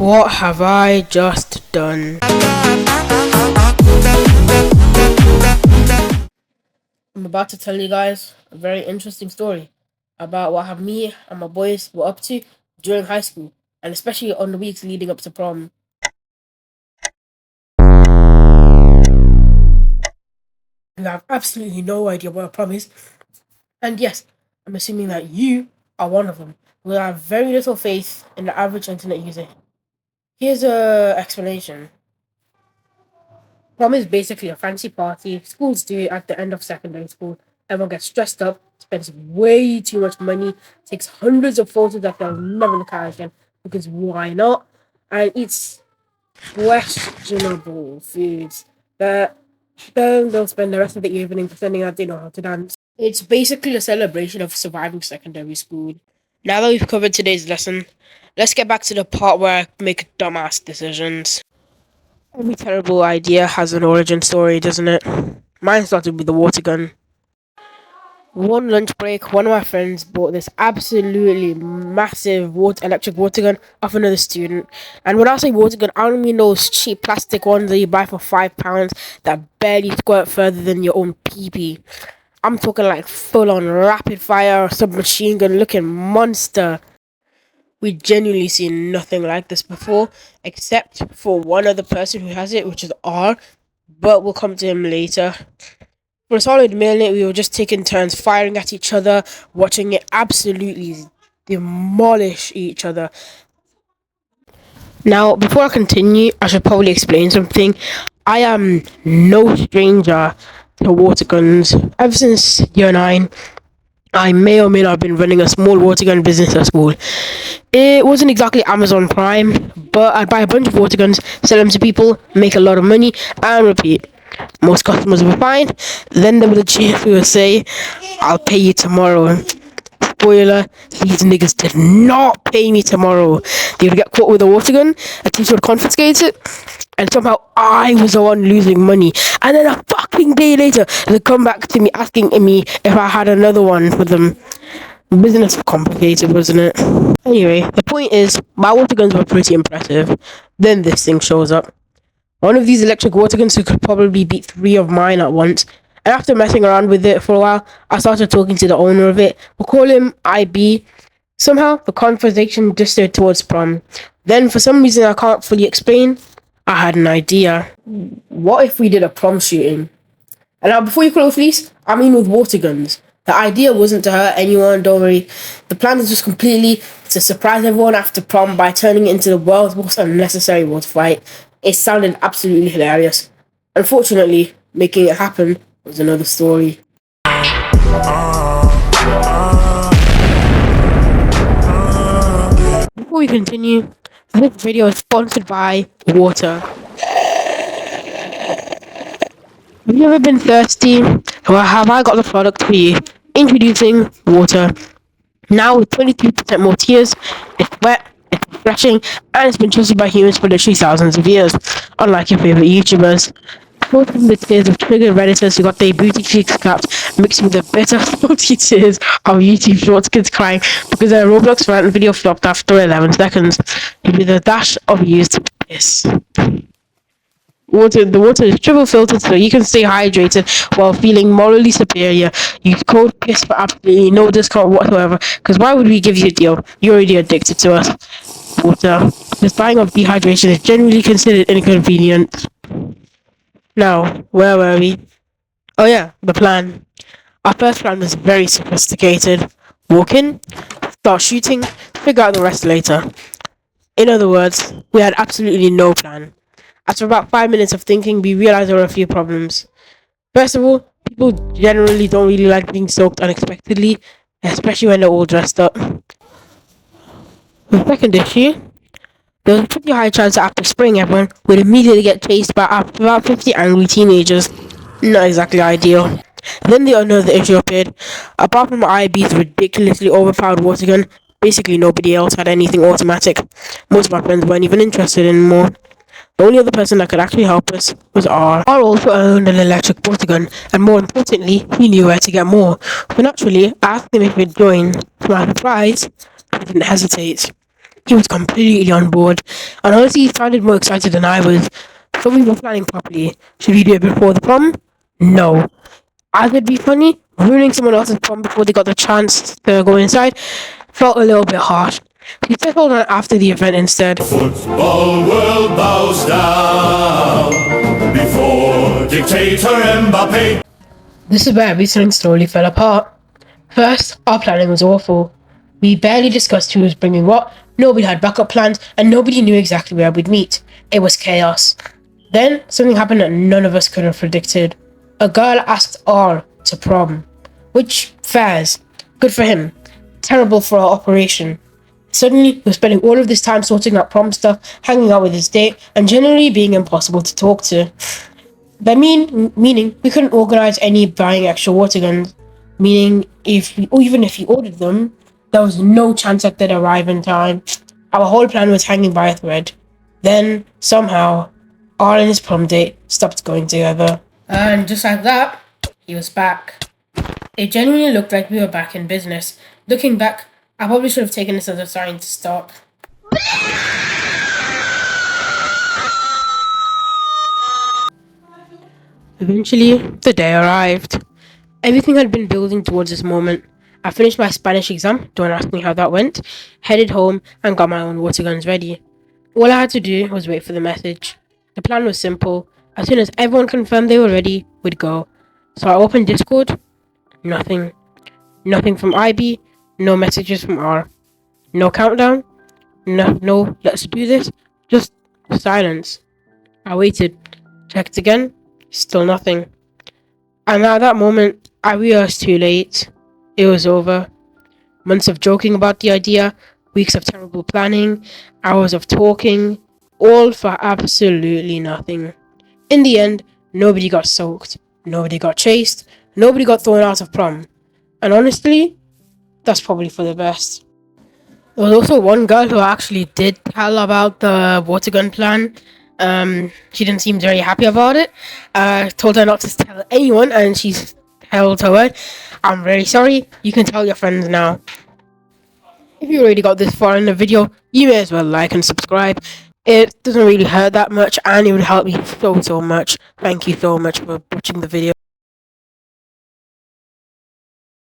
What have I just done? I'm about to tell you guys a very interesting story about what have me and my boys were up to during high school, and especially on the weeks leading up to prom. You have absolutely no idea what a prom is, and yes, I'm assuming that you are one of them who have very little faith in the average internet user. Here's a explanation. Prom is basically a fancy party schools do at the end of secondary school. Everyone gets dressed up, spends way too much money, takes hundreds of photos that they'll never look at again because why not? And eats questionable foods that then they'll spend the rest of the evening pretending that they know how to dance. It's basically a celebration of surviving secondary school. Now that we've covered today's lesson, let's get back to the part where I make dumbass decisions. Every terrible idea has an origin story, doesn't it? Mine started with the water gun. One lunch break, one of my friends bought this absolutely massive electric water gun off another student. And when I say water gun, I don't mean those cheap plastic ones that you buy for £5 that barely squirt further than your own pee-pee. I'm talking like full-on rapid fire submachine gun looking monster. We genuinely seen nothing like this before, except for one other person who has it, which is R, but we'll come to him later. For a solid minute, we were just taking turns firing at each other, watching it absolutely demolish each other. Now, before I continue, I should probably explain something. I am no stranger to water guns. Ever since year 9, I may or may not have been running a small water gun business at school. It wasn't exactly Amazon Prime, but I'd buy a bunch of water guns, sell them to people, make a lot of money, and repeat. Most customers were fine. Then there was a chief who would say, "I'll pay you tomorrow." Spoiler, these niggas did not pay me tomorrow. They would get caught with a water gun, a teacher would confiscate it, and somehow I was the one losing money. And then a fucking day later, they'd come back to me asking me if I had another one for them. Business was complicated, wasn't it? Anyway, the point is, my water guns were pretty impressive. Then this thing shows up. One of these electric water guns who could probably beat 3 of mine at once. And after messing around with it for a while, I started talking to the owner of it. We'll call him IB. Somehow, the conversation drifted towards prom. Then, for some reason I can't fully explain, I had an idea. What if we did a prom shooting? And now, before you call the police, I mean with water guns. The idea wasn't to hurt anyone, don't worry. The plan is just completely to surprise everyone after prom by turning it into the world's most unnecessary water fight. It sounded absolutely hilarious. Unfortunately, making it happen was another story. Before we continue, this video is sponsored by water. Have you ever been thirsty? Well, have I got the product for you? Introducing water. Now with 23% more tears, it's wet, it's refreshing, and it's been trusted by humans for literally thousands of years, unlike your favorite YouTubers. Quoting the tears of triggered redditors who got their booty cheeks clapped, mixed with the bitter salty tears of YouTube shorts kids crying because their Roblox rant video flopped after 11 seconds, with a dash of used piss. The water is triple filtered so you can stay hydrated while feeling morally superior. Use code PISS for absolutely no discount whatsoever, because why would we give you a deal? You're already addicted to us. Water. This dying of dehydration is generally considered inconvenient. Now, where were we? Oh yeah, the plan. Our first plan was very sophisticated. Walk in, start shooting, figure out the rest later. In other words, we had absolutely no plan. After about 5 minutes of thinking, we realized there were a few problems. First of all, people generally don't really like being soaked unexpectedly, especially when they're all dressed up. The second issue, there was a pretty high chance that after spraying everyone, we'd immediately get chased by about 50 angry teenagers. Not exactly ideal. Then the another issue appeared. Apart from IB's ridiculously overpowered water gun, basically nobody else had anything automatic. Most of my friends weren't even interested anymore. The only other person that could actually help us was R. R also owned an electric water gun, and more importantly, he knew where to get more. So naturally, I asked him if he'd join. To my surprise, he didn't hesitate. He was completely on board, and honestly, he sounded more excited than I was. So we were planning properly. Should we do it before the prom? No. As it'd be funny, ruining someone else's prom before they got the chance to go inside felt a little bit harsh. We settled on after the event instead. Football world bows down before dictator Mbappe. This is where everything slowly fell apart. First, our planning was awful. We barely discussed who was bringing what, nobody had backup plans, and nobody knew exactly where we'd meet. It was chaos. Then, something happened that none of us could have predicted. A girl asked R to prom. Which, fairs. Good for him. Terrible for our operation. Suddenly, he was spending all of this time sorting out prom stuff, hanging out with his date, and generally being impossible to talk to. That meaning we couldn't organize any buying extra water guns. Meaning, even if he ordered them, there was no chance that they'd arrive in time. Our whole plan was hanging by a thread. Then, somehow, R and his prom date stopped going together. And just like that, he was back. It genuinely looked like we were back in business. Looking back, I probably should have taken this as a sign to stop. Eventually, the day arrived. Everything had been building towards this moment. I finished my Spanish exam, don't ask me how that went, headed home, and got my own water guns ready. All I had to do was wait for the message. The plan was simple. As soon as everyone confirmed they were ready, we'd go. So I opened Discord. Nothing. Nothing from IB. No messages from R. No countdown. No, let's do this. Just silence. I waited. Checked again. Still nothing. And at that moment, I realized too late. It was over. Months of joking about the idea, weeks of terrible planning, hours of talking, all for absolutely nothing. In the end, nobody got soaked, nobody got chased, nobody got thrown out of prom. And honestly, that's probably for the best. There was also one girl who actually did tell about the water gun plan. She didn't seem very happy about it. Told her not to tell anyone, and she's held her word. I'm really sorry. You can tell your friends now. If you already got this far in the video, you may as well like and subscribe. It doesn't really hurt that much, and it would help me so much. Thank you so much for watching the video.